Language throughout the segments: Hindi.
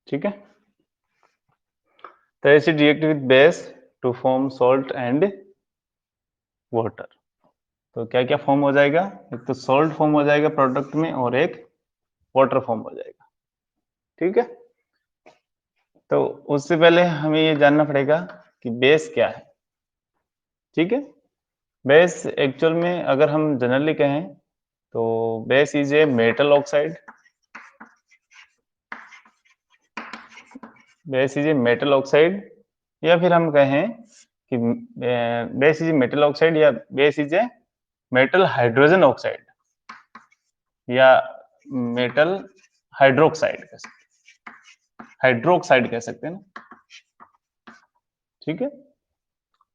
ठीक है। तो acid react with base to form salt and water. तो क्या क्या फॉर्म हो जाएगा, एक तो सॉल्ट फॉर्म हो जाएगा प्रोडक्ट में और एक वाटर फॉर्म हो जाएगा। ठीक है। तो उससे पहले हमें ये जानना पड़ेगा कि बेस क्या है। ठीक है। बेस एक्चुअल में अगर हम जनरली कहें तो base is a metal oxide. Base is a metal oxide, या फिर हम कहें कि base is a metal oxide या base is a metal hydrogen oxide या मेटल हाइड्रोक्साइड कह सकते, हाइड्रोक्साइड कह सकते हैं ना। ठीक है।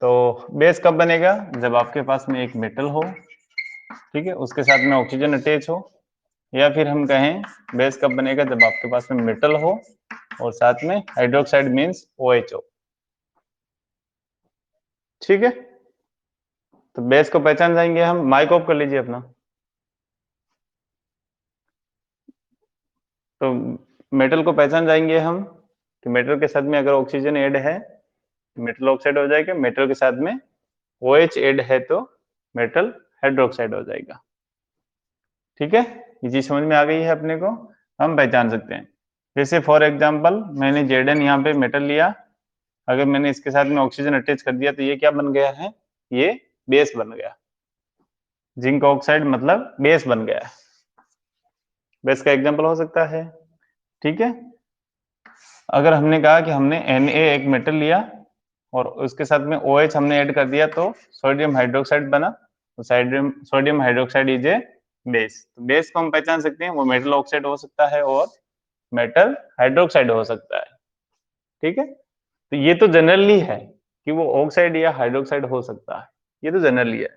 तो बेस कब बनेगा, जब आपके पास में एक मेटल हो, ठीक है, उसके साथ में ऑक्सीजन अटैच हो, या फिर हम कहें बेस कब बनेगा जब आपके पास में मेटल हो और साथ में हाइड्रोक्साइड मींस OH हो। ठीक है। तो बेस को पहचान जाएंगे हम, माइक ऑफ कर लीजिए अपना। तो मेटल को पहचान जाएंगे हम कि मेटल के साथ में अगर ऑक्सीजन ऐड है तो मेटल ऑक्साइड हो जाएगा, मेटल के साथ में OH ऐड है तो मेटल हाइड्रोक्साइड हो जाएगा। ठीक है, ये चीज समझ में आ गई है अपने को, हम पहचान सकते हैं। जैसे फॉर एग्जांपल मैंने Zn यहाँ पे मेटल लिया, अगर मैंने इसके साथ में ऑक्सीजन अटैच कर दिया तो ये क्या बन गया है, ये बेस बन गया। जिंक ऑक्साइड मतलब बेस बन गया है, बेस का एग्जांपल हो सकता है। ठीक है। अगर हमने कहा कि हमने Na एक मेटल लिया और उसके साथ में OH हमने ऐड कर दिया तो सोडियम हाइड्रोक्साइड बना, तो sodium hydroxide is a base. तो बेस को हम पहचान सकते हैं, वो मेटल ऑक्साइड हो सकता है और मेटल हाइड्रोक्साइड हो सकता है। ठीक है। तो ये तो जनरली है कि वो ऑक्साइड या हाइड्रोक्साइड हो सकता है, ये तो जनरली है।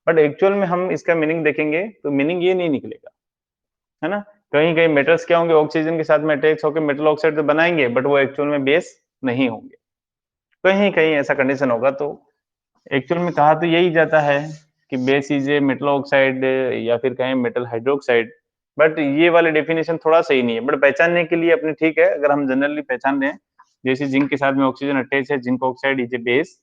बट एक्चुअल में हम इसका मीनिंग देखेंगे तो मीनिंग ये नहीं निकलेगा, है ना। कहीं कहीं मेटल्स क्या होंगे, ऑक्सीजन के साथ में अटैच होकर मेटल ऑक्साइड तो बनाएंगे बट वो एक्चुअल में बेस नहीं होंगे, कहीं कहीं ऐसा कंडीशन होगा। तो एक्चुअल में कहा तो यही जाता है कि base is a metal oxide या फिर कहें मेटल हाइड्रोक्साइड, बट ये वाले डेफिनेशन थोड़ा सही नहीं है। बट पहचानने के लिए अपने ठीक है, अगर हम जनरली पहचान लें, जैसे जिंक के साथ में ऑक्सीजन अटैच है, zinc oxide is a base.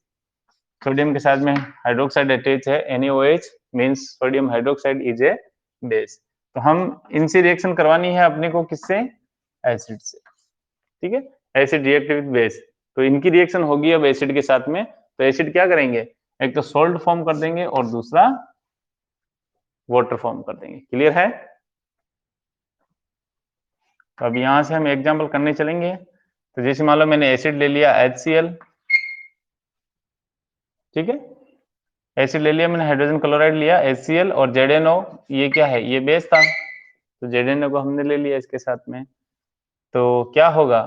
Sodium के साथ में हाइड्रोक्साइड अटैच है, NaOH means sodium hydroxide is a base. तो हम इनसे रिएक्शन करवानी है अपने को, किससे, एसिड से। ठीक है, एसिड रिएक्ट विद बेस, तो इनकी रिएक्शन होगी अब एसिड के साथ में। तो एसिड क्या करेंगे, एक तो सॉल्ट फॉर्म कर देंगे और दूसरा वाटर फॉर्म कर देंगे। क्लियर है। तो अब यहां से हम एग्जांपल करने चलेंगे। तो जैसे मान लो मैंने एसिड ले लिया HCl, ठीक है, एसिड ले लिया मैंने, हाइड्रोजन क्लोराइड लिया HCl, और ZnO ये क्या है, ये बेस था, तो ZnO को हमने ले लिया इसके साथ में। तो क्या होगा,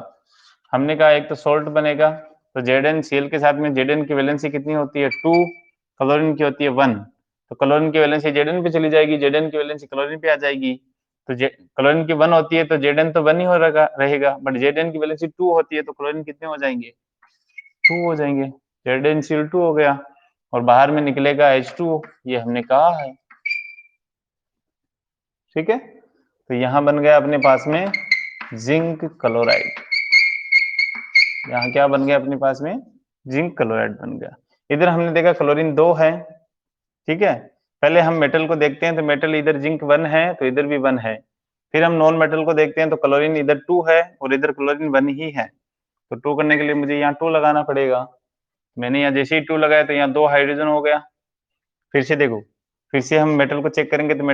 हमने कहा एक तो सॉल्ट बनेगा, तो ZnCl के साथ में Zn की वैलेंसी कितनी होती है 2, क्लोरीन की होती है 1, तो क्लोरीन की वैलेंसी Zn पे चली जाएगी, Zn की वैलेंसी क्लोरीन पे आ जाएगी। तो क्लोरीन की 1 होती है तो Zn तो 1 ही हो रहेगा, बट Zn की वैलेंसी 2 होती है तो क्लोरीन कितने हो जाएंगे, 2 हो जाएंगे। ZnCl2 हो गया और बाहर में निकलेगा H2O, ये हमने कहा है। ठीक है। तो यहां बन गया अपने पास में जिंक क्लोराइड, यहाँ क्या बन गया अपने पास में, जिंक क्लोराइड बन गया। इधर हमने देखा क्लोरीन 2 है, ठीक है। पहले हम मेटल को देखते हैं, तो मेटल इधर जिंक 1 है तो इधर भी 1 है। फिर हम नॉन मेटल को देखते हैं तो क्लोरीन इधर 2 है और इधर क्लोरीन 1 ही है, तो 2 करने के लिए मुझे यहाँ 2 लगाना पड़ेगा। मैंने यहाँ जैसे ही 2 लगाया तो यहाँ 2 हाइड्रोजन हो गया। फिर से देखो, फिर से हम मेटल को चेक करेंगे तो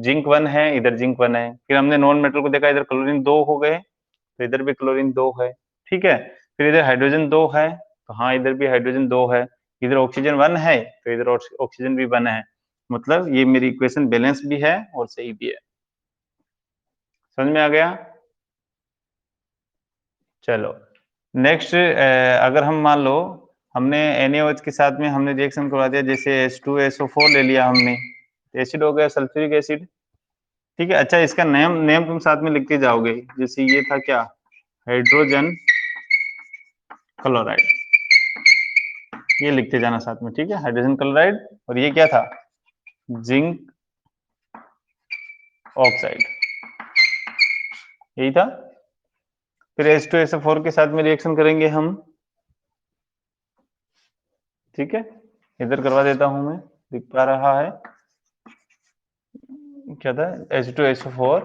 जिंक 1 है, इधर जिंक 1 है। फिर हमने नॉन मेटल को देखा, इधर क्लोरीन 2 हो गए तो इधर भी क्लोरीन 2 है, ठीक है। फिर इधर हाइड्रोजन 2 है तो हाँ इधर भी हाइड्रोजन 2 है। इधर ऑक्सीजन 1 है तो इधर ऑक्सीजन भी 1 है। मतलब ये मेरी इक्वेशन बैलेंस भी है और सही भी है। समझ में आ गया। चलो नेक्स्ट, अगर हम मान लो हमने NaOH के साथ में हमने रिएक्शन करवा दिया, जैसे H2SO4 ले लिया हमने, एसिड हो गया सल्फ्यूरिक एसिड। ठीक है, अच्छा इसका नेम नेम तुम साथ में लिख के जाओगे, जैसे ये था क्या, हाइड्रोजन क्लोराइड, ये लिखते जाना साथ में, ठीक है, हाइड्रोजन क्लोराइड। और ये क्या था, जिंक ऑक्साइड, यही था। फिर H2SO4 के साथ में रिएक्शन करेंगे हम, ठीक है। इधर करवा देता हूं मैं, दिख पा रहा है क्या था, H2SO4,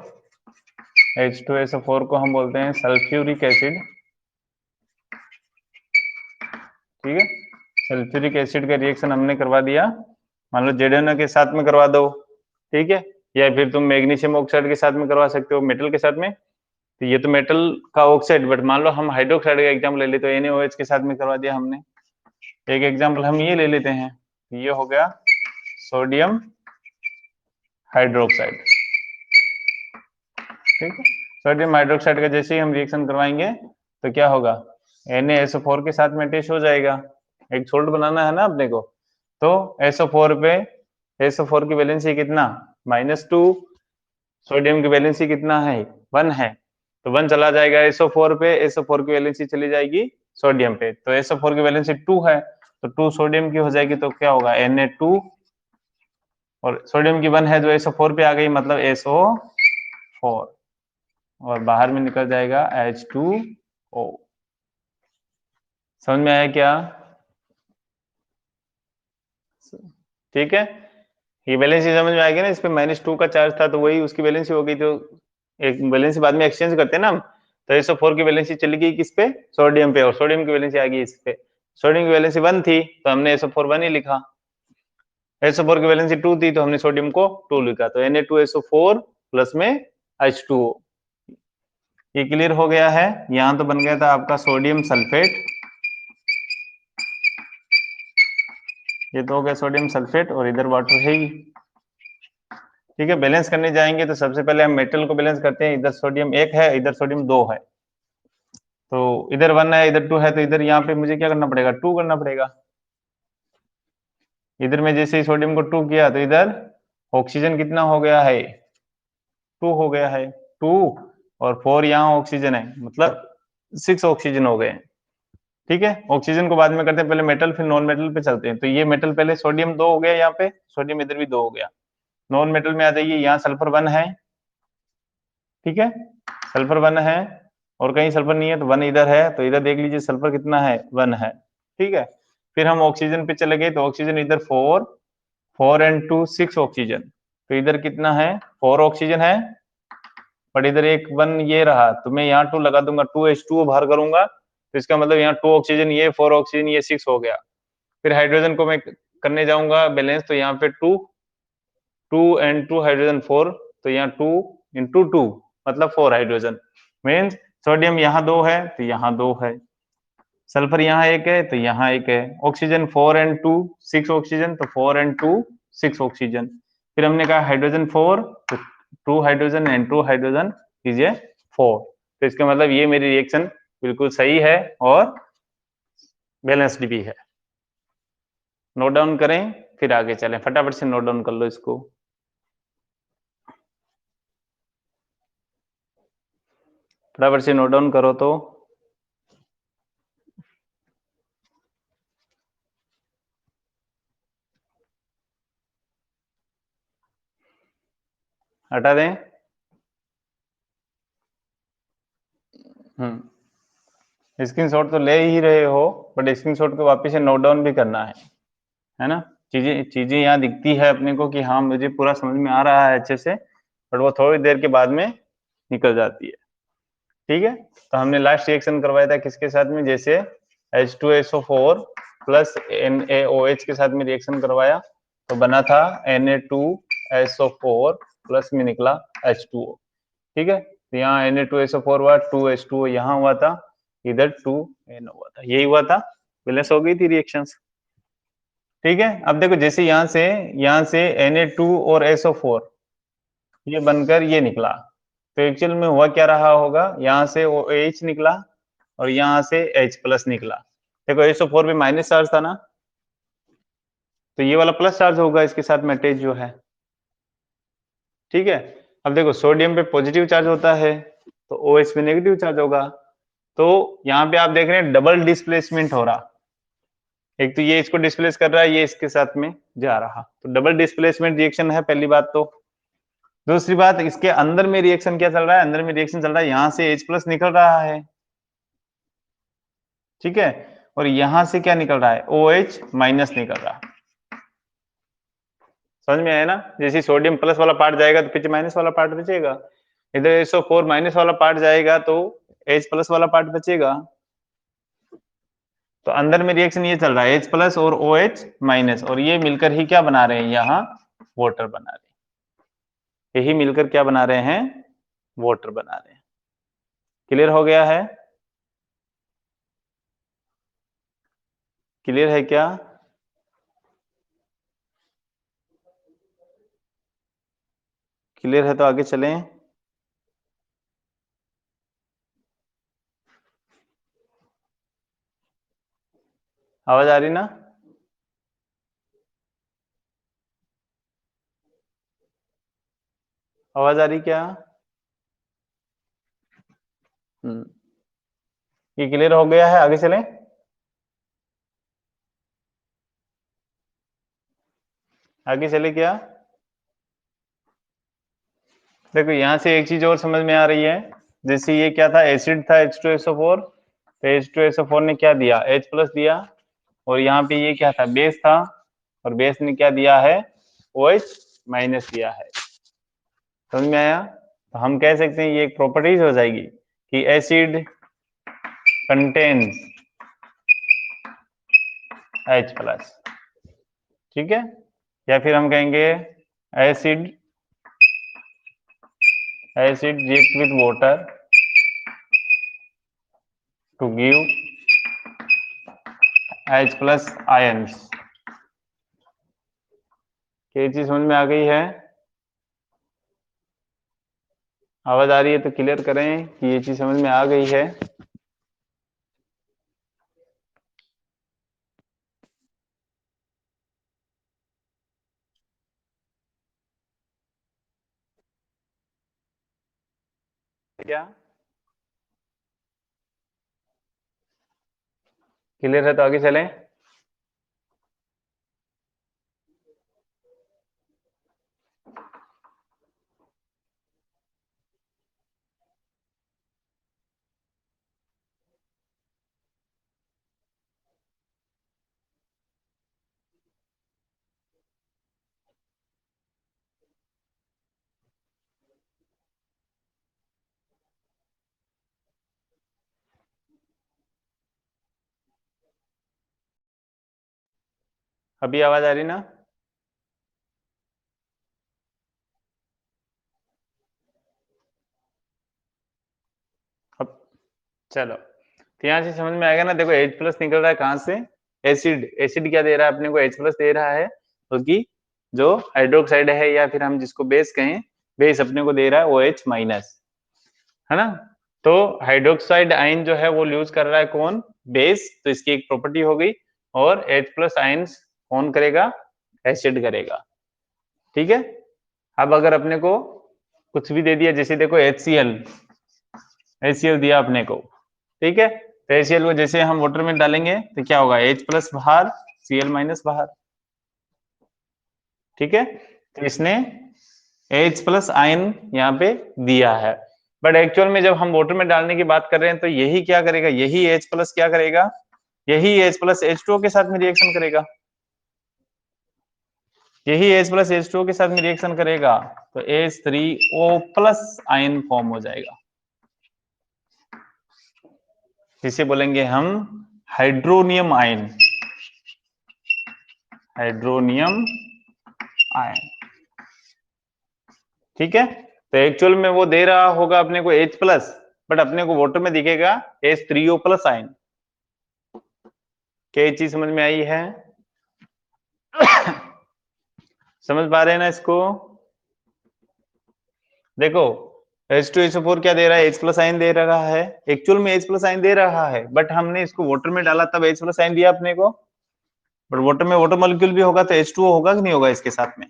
H2SO4 को हम बोलते हैं सल्फ्यूरिक एसिड, ठीक है। सल्फ्यूरिक एसिड का रिएक्शन हमने करवा दिया, मान लो ZnO के साथ में करवा दो, ठीक है, या फिर तुम मैग्नीशियम ऑक्साइड के साथ में करवा सकते हो, मेटल के साथ में। तो ये तो मेटल का ऑक्साइड, बट मान लो हम हाइड्रोक्साइड का एग्जाम्पल ले लेते, तो NaOH के साथ में करवा दिया हमने। एक एग्जाम्पल हम ये ले लेते हैं, ये हो गया सोडियम हाइड्रोक्साइड, ठीक है। सोडियम हाइड्रोक्साइड का जैसे ही हम रिएक्शन करवाएंगे तो क्या होगा, NaSO4 के साथ में अटैच हो जाएगा, एक सोल्ट बनाना है ना अपने को। तो SO4 पे SO4 की वैलेंसी कितना, -2, सोडियम की वैलेंसी कितना है, 1 है, तो 1 चला जाएगा SO4 पे, SO4 की वैलेंसी चली जाएगी सोडियम पे, तो SO4 की वैलेंसी 2 है, तो 2 सोडियम की हो जाएगी, तो क्या होगा Na2, और सोडियम की 1 है जो SO4 पे आ गई, मतलब SO4, और बाहर में निकल जाएगा H2O। समझ में आया क्या, ठीक है। ये वैलेंसी समझ में आएगी ना, इस पे -2 का चार्ज था तो वही उसकी वैलेंसी हो गई, तो एक वैलेंसी बाद में एक्सचेंज करते हैं ना हम, तो SO4 की वैलेंसी चली गई किस पे, सोडियम पे, और सोडियम की वैलेंसी आ गई इस पे। सोडियम की वैलेंसी 1 थी तो हमने SO4 1 ही लिखा, SO4 की वैलेंसी 2 थी तो हमने सोडियम को 2 लिखा, तो Na2SO4 प्लस में H2O। ये क्लियर हो गया है। यहाँ तो बन गया था आपका सोडियम सल्फेट, ये तो हो गया सोडियम सल्फेट, और इधर वाटर है ही, ठीक है। बैलेंस करने जाएंगे तो सबसे पहले हम मेटल को बैलेंस करते हैं, इधर सोडियम 1 है, इधर सोडियम 2 है, तो इधर 1 है इधर 2 है, तो इधर यहाँ पे मुझे क्या करना पड़ेगा, 2 करना पड़ेगा। इधर में जैसे ही सोडियम को 2 किया तो इधर ऑक्सीजन कितना हो गया है, 2 हो गया है, 2 और 4 यहाँ ऑक्सीजन है, मतलब 6 ऑक्सीजन हो गए, ठीक है। ऑक्सीजन को बाद में करते हैं, पहले मेटल फिर नॉन मेटल पे चलते हैं। तो ये मेटल पहले सोडियम 2 हो गया, यहाँ पे सोडियम इधर भी 2 हो गया। नॉन मेटल में आ जाइए, यहाँ सल्फर 1 है, ठीक है, सल्फर 1 है, और कहीं सल्फर नहीं है तो 1 इधर है, तो इधर देख लीजिए सल्फर कितना है, 1 है, ठीक है। फिर हम ऑक्सीजन पे चले गए, तो ऑक्सीजन इधर 4, 4 एंड 2 6 ऑक्सीजन, तो इधर कितना है, 4 ऑक्सीजन है, बट इधर एक 1 ये रहा, तो मैं यहाँ 2 लगा दूंगा, 2H2O बाहर करूंगा, तो इसका मतलब यहाँ 2 ऑक्सीजन ये, 4 ऑक्सीजन ये, 6 हो गया। फिर हाइड्रोजन को मैं करने जाऊंगा बैलेंस, तो यहाँ पे 2, 2 एंड 2 हाइड्रोजन 4, तो यहाँ 2 इंटू 2 मतलब 4 हाइड्रोजन, मीन्स सोडियम यहाँ 2 है तो यहाँ 2 है, सल्फर यहाँ 1 है तो यहाँ 1 है, ऑक्सीजन 4 एंड 2 6 ऑक्सीजन, तो 4 एंड 2 6 ऑक्सीजन। फिर हमने कहा हाइड्रोजन 4, तो 2 hydrogen and 2 hydrogen is a 4, तो इसका मतलब ये मेरी रिएक्शन बिल्कुल सही है और बैलेंस्ड भी है। नोट डाउन करें फिर आगे चलें, फटाफट से नोट डाउन कर लो इसको। फटाफट से नोट डाउन करो तो। हटा दें, स्क्रीनशॉट तो ले ही रहे हो, बट स्क्रीनशॉट को वापस से नोट डाउन भी करना है ना। चीजें चीजें यहाँ दिखती है अपने को कि हाँ मुझे पूरा समझ में आ रहा है अच्छे से, बट वो थोड़ी देर के बाद में निकल जाती है, ठीक है। तो हमने लास्ट रिएक्शन करवाया था किसके साथ में, जैसे H2SO4 प्लस NaOH के साथ में रिएक्शन करवाया, तो बना था Na2SO4 प्लस में निकला H2O, ठीक है। तो यहाँ Na2SO4 हुआ, 2H2O यहाँ हुआ था, इधर 2N हुआ था, यही हुआ था, बैलेंस हो गई थी रिएक्शंस, ठीक है। अब देखो जैसे यहाँ से Na2 और SO4 ये बनकर ये निकला, तो एक्चुअल में हुआ क्या रहा होगा, यहाँ से OH निकला और यहाँ से H प्लस निकला। देखो SO4 पे माइनस चार्ज था ना, तो ये वाला प्लस चार्ज होगा इसके साथ में अटैच जो है, ठीक है। अब देखो सोडियम पे पॉजिटिव चार्ज होता है तो OH पे नेगेटिव चार्ज होगा, तो यहाँ पे आप देख रहे हैं डबल डिस्प्लेसमेंट हो रहा, एक तो ये इसको डिस्प्लेस कर रहा है, ये इसके साथ में जा रहा, तो डबल डिस्प्लेसमेंट रिएक्शन है पहली बात। तो दूसरी बात, इसके अंदर में रिएक्शन क्या चल रहा है, अंदर में रिएक्शन चल रहा है, यहाँ से H प्लस निकल रहा है, ठीक है, और यहां से क्या निकल रहा है, OH माइनस निकल रहा है। समझ में आया ना, जैसे सोडियम प्लस वाला पार्ट जाएगा तो पीछे माइनस वाला पार्ट बचेगा, इधर SO4 माइनस वाला पार्ट जाएगा तो H प्लस वाला पार्ट बचेगा। तो अंदर में रिएक्शन ये चल रहा है H प्लस और OH माइनस, और ये मिलकर ही क्या बना रहे हैं, यहाँ वाटर बना रहे हैं, यही मिलकर क्या बना रहे हैं, वाटर बना रहे हैं। क्लियर हो गया है, क्लियर है क्या? क्लियर है तो आगे चलें। आवाज आ रही ना? आवाज आ रही क्या? ये क्लियर हो गया है, आगे चलें। आगे चले क्या? देखो यहां से एक चीज और समझ में आ रही है, जैसे ये क्या था, एसिड था H2SO4, तो H2SO4 ने क्या दिया, H प्लस दिया, और यहाँ पे ये क्या था, बेस था, और बेस ने क्या दिया है, OH माइनस दिया है। समझ में आया? तो हम कह सकते हैं ये एक प्रॉपर्टीज हो जाएगी कि एसिड कंटेन्स H प्लस, ठीक है, या फिर हम कहेंगे acid react with water to give H plus ions. ये चीज समझ में आ गई है? आवाज आ रही है तो क्लियर करें कि ये चीज समझ में आ गई है। क्या क्लियर है तो आगे चलें। अभी आवाज आ रही ना? अब चलो, तो यहाँ से समझ में आएगा ना, देखो H प्लस निकल रहा है कहाँ से, एसिड क्या दे रहा है अपने को, H प्लस दे रहा है, क्योंकि जो हाइड्रोक्साइड है या फिर हम जिसको बेस कहें, बेस अपने को दे रहा है OH माइनस, है ना। तो हाइड्रोक्साइड आयन जो है वो यूज कर रहा है कौन, बेस, तो इसकी एक प्रॉपर्टी हो गई, और H प्लस आयन्स कौन करेगा, एसिड करेगा, ठीक है। अब अगर अपने को कुछ भी दे दिया, जैसे देखो HCl दिया अपने को, ठीक है, तो HCl को जैसे हम वाटर में डालेंगे तो क्या होगा, H प्लस बाहर, Cl माइनस बाहर, ठीक है। तो इसने H प्लस आयन यहाँ पे दिया है, बट एक्चुअल में जब हम वाटर में डालने की बात कर रहे हैं तो यही क्या करेगा, यही H प्लस क्या करेगा, यही H प्लस H2O के साथ में रिएक्शन करेगा, यही H प्लस H2O के साथ में रिएक्शन करेगा, तो H3O प्लस आयन फॉर्म हो जाएगा, जिसे बोलेंगे हम हाइड्रोनियम आयन, हाइड्रोनियम आयन, ठीक है। तो एक्चुअल में वो दे रहा होगा अपने को H प्लस, बट अपने को वाटर में दिखेगा H3O प्लस आयन। क्या चीज समझ में आई है? समझ पा रहे हैं ना इसको? देखो H2SO4 क्या दे रहा है, H प्लस आयन दे रहा है, एक्चुअल में H प्लस आयन दे रहा है, बट हमने इसको वाटर में डाला तब H प्लस आयन दिया अपने को, बट वाटर में वाटर मॉलिक्यूल भी होगा तो H2O होगा कि नहीं होगा इसके साथ में,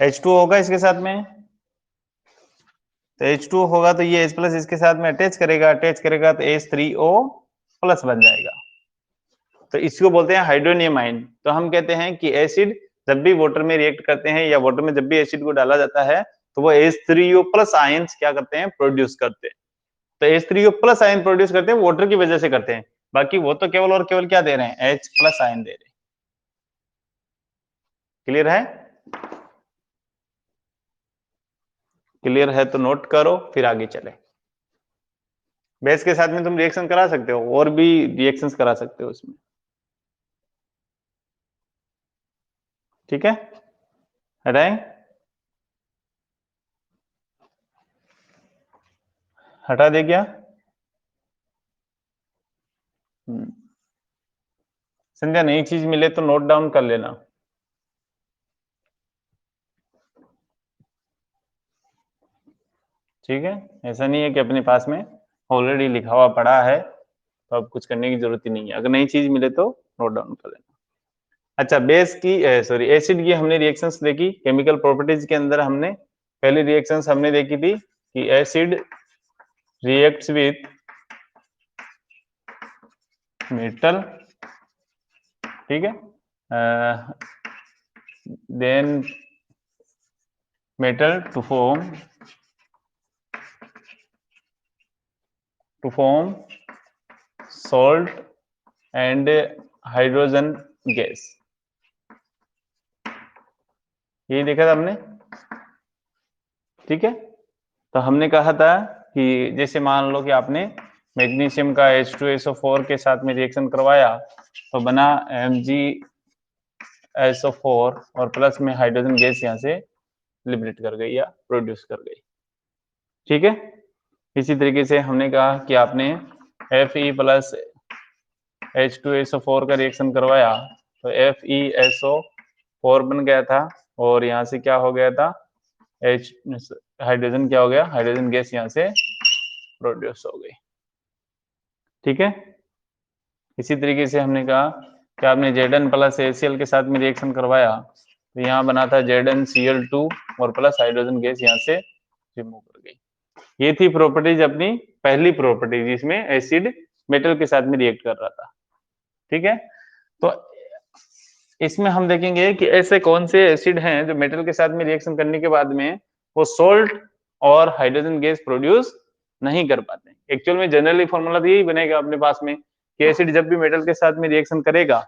H2O होगा इसके साथ में, तो H2O होगा तो ये H प्लस इसके साथ में अटैच करेगा तो H3O प्लस बन जाएगा, तो इसको बोलते हैं हाइड्रोनियम आयन। तो हम कहते हैं कि एसिड जब भी वाटर में रिएक्ट करते हैं या वाटर में जब भी एसिड को डाला जाता है तो वो H3O प्लस आयन्स क्या करते हैं, प्रोड्यूस करते हैं। तो H3O प्लस आयन प्रोड्यूस करते हैं, वाटर की वजह से करते हैं। बाकी वो तो केवल और केवल क्या दे रहे हैं, H प्लस आयन दे रहे हैं। क्लियर है? क्लियर है तो नोट करो, फिर आगे चले। बेस के साथ में तुम रिएक्शन करा सकते हो, और भी रिएक्शंस करा सकते हो उसमें। ठीक है, हटाएं, हटा दे क्या? संध्या, नई चीज मिले तो नोट डाउन कर लेना। ठीक है, ऐसा नहीं है कि अपने पास में ऑलरेडी लिखा हुआ पड़ा है तो अब कुछ करने की जरूरत ही नहीं है। अगर नई चीज मिले तो नोट डाउन कर लेना। अच्छा, बेस की सॉरी एसिड की हमने रिएक्शंस देखी। केमिकल प्रॉपर्टीज के अंदर हमने पहली रिएक्शंस हमने देखी थी कि एसिड रिएक्ट्स विथ मेटल, ठीक है, then metal to form salt and hydrogen gas. यही देखा था हमने। ठीक है, तो हमने कहा था कि जैसे मान लो कि आपने मैग्नीशियम का H2SO4 के साथ में रिएक्शन करवाया तो बना MgSO4 और प्लस में हाइड्रोजन गैस यहाँ से लिबरेट कर गई या प्रोड्यूस कर गई। ठीक है, इसी तरीके से हमने कहा कि आपने Fe प्लस H2SO4 का रिएक्शन करवाया तो FeSO4 बन गया था और यहाँ से क्या हो गया था, हाइड्रोजन क्या हो गया, हाइड्रोजन गैस यहाँ से प्रोड्यूस हो गई। ठीक है, इसी तरीके से हमने कहा कि आपने Zn प्लस ACl के साथ में रिएक्शन करवाया तो यहाँ बना था ZnCl2 और प्लस हाइड्रोजन गैस यहाँ से रिमूव कर गई। ये थी प्रॉपर्टीज अपनी पहली प्रॉपर्टी जिसमें एसिड मेटल के साथ में रिएक्ट कर रहा था। ठीक है, तो इसमें हम देखेंगे कि ऐसे कौन से एसिड हैं जो मेटल के साथ में रिएक्शन करने के बाद में वो सोल्ट और हाइड्रोजन गैस प्रोड्यूस नहीं कर पाते। एक्चुअल में जनरली फॉर्मूला तो यही बनेगा अपने पास में कि एसिड जब भी मेटल के साथ में रिएक्शन करेगा